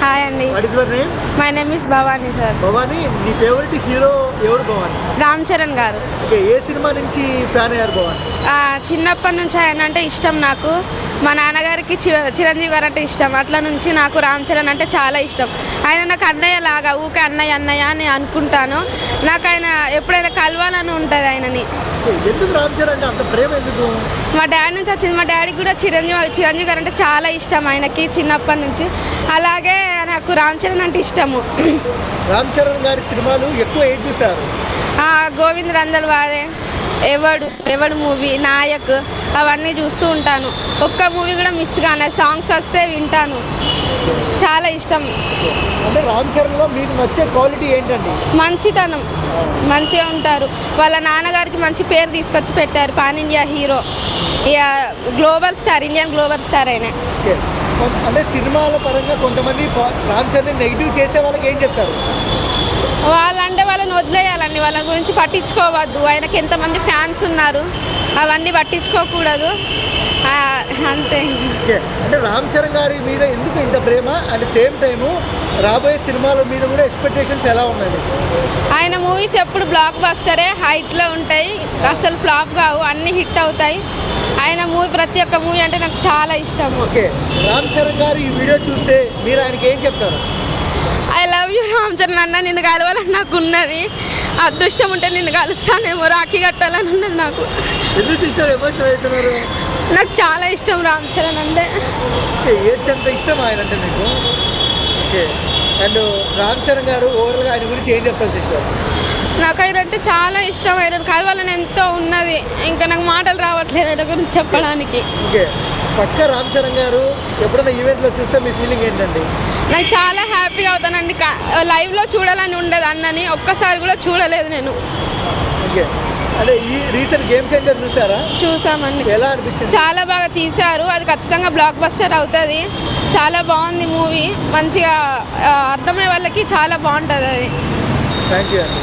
Hi అండి. What is your name? My name is Bhavani sir. Bhavani, నీ favourite hero ఎవరు భవానీ? రామ్ చరణ్ గారు. ఓకే, ఏ సినిమా నుంచి ఫ్యాన్ అయ్యారు భవానీ? చిన్నప్పటి నుంచి ఆయన అంటే ఇష్టం నాకు. మా నాన్నగారికి చిరంజీవి గారు అంటే ఇష్టం. అట్లా నుంచి నాకు రామ్ చరణ్ అంటే చాలా ఇష్టం. ఆయన నాకు అన్నయ్య లాగా, ఊకే అన్నయ్య అన్నయ్య అని అనుకుంటాను. నాకు ఆయన ఎప్పుడైనా కలవాలని ఉంటుంది ఆయనని. ఎందుకు రామ్ చరణ్ అంటే అంత ప్రేమ ఎందుకు? మా డాడీ నుంచి వచ్చింది. మా డాడీకి కూడా చిరంజీవి గారు అంటే చాలా ఇష్టం ఆయనకి చిన్నప్పటి నుంచి. అలాగే నాకు రామ్ చరణ్ అంటే ఇష్టము. రామ్ చరణ్ గారి సినిమాలు ఎక్కువ ఏం చూసారు? గోవింద్ రందల్ వారే, ఎవడు మూవీ, నాయక్, అవన్నీ చూస్తూ ఉంటాను. ఒక్క మూవీ కూడా మిస్ కానే. సాంగ్స్ వస్తే వింటాను. చాలా ఇష్టం. అంటే రామ్ చరణ్లో మీకు నచ్చే క్వాలిటీ ఏంటండి? మంచితనం, మంచిగా ఉంటారు. వాళ్ళ నాన్నగారికి మంచి పేరు తీసుకొచ్చి పెట్టారు. Pan India hero, global star, Indian global star అయినా. అంటే సినిమాల పరంగా కొంతమంది రామ్ చరణ్ నెగిటివ్ చేసే వాళ్ళకి ఏం చెప్తారు? వాళ్ళంటే వాళ్ళని వదిలేయాలండి. వాళ్ళ గురించి పట్టించుకోవద్దు. ఆయనకి ఎంతమంది ఫ్యాన్స్ ఉన్నారు, అవన్నీ పట్టించుకోకూడదు, అంతే. అంటే రామ్ చరణ్ గారి మీద ఎందుకు ఇంత ప్రేమ? అండ్ సేమ్ టైము రాబోయే సినిమాల మీద కూడా ఎక్స్పెక్టేషన్స్ ఎలా ఉన్నాయి? ఆయన మూవీస్ ఎప్పుడు బ్లాక్ బస్టరే, హైట్లో ఉంటాయి, అసలు ఫ్లాప్ కావు, అన్నీ హిట్ అవుతాయి. ఆయన మూవీ, ప్రతి ఒక్క మూవీ అంటే నాకు చాలా ఇష్టము. ఓకే, రామ్ చరణ్ గారు ఈ వీడియో చూస్తే మీరు ఆయనకి ఏం చెప్తారు? I love you Ram Charan అన్న. నిన్ను కలవాలని నాకు ఉన్నది. అదృష్టం ఉంటే నిన్ను కలుస్తానేమో. రాఖీ కట్టాలని ఉన్నది నాకు. ఎందుకు చూస్తారు ఎమోషనల్ అవుతున్నారు? నాకు చాలా ఇష్టం రామ్ చరణ్ అంటే. ఏంటంత ఇష్టం ఆయన అంటే మీకు? ఓకే, అండ్ రామ్ చరణ్ గారు ఓవరాల్గా ఆయన గురించి ఏం చెప్తారు సిస్టర్? నాకు ఆయన అంటే చాలా ఇష్టం. ఆయన కలవాలని ఎంతో ఉన్నది. ఇంకా నాకు మాటలు రావట్లేదు ఆయన గురించి చెప్పడానికి. ఓకే, పక్క రామ్ చరణ్ గారు ఎప్పుడైనా ఈవెంట్లో చూస్తే మీ ఫీలింగ్ ఏంటండి? నాకు చాలా హ్యాపీగా అవుతానండి. లైవ్లో చూడాలని ఉండదు అన్నని. ఒక్కసారి కూడా చూడలేదు నేను. ఓకే, అంటే ఈ రీసెంట్ గేమ్ చేంజర్ చూసారా? చూసామండి. ఎలా అనిపించింది? చాలా బాగా తీశారు. అది ఖచ్చితంగా బ్లాక్ బస్టర్ అవుతుంది. చాలా బాగుంది మూవీ. మంచిగా అర్థమయ్యే వాళ్ళకి చాలా బాగుంటుంది అది. థ్యాంక్ యూ అండి.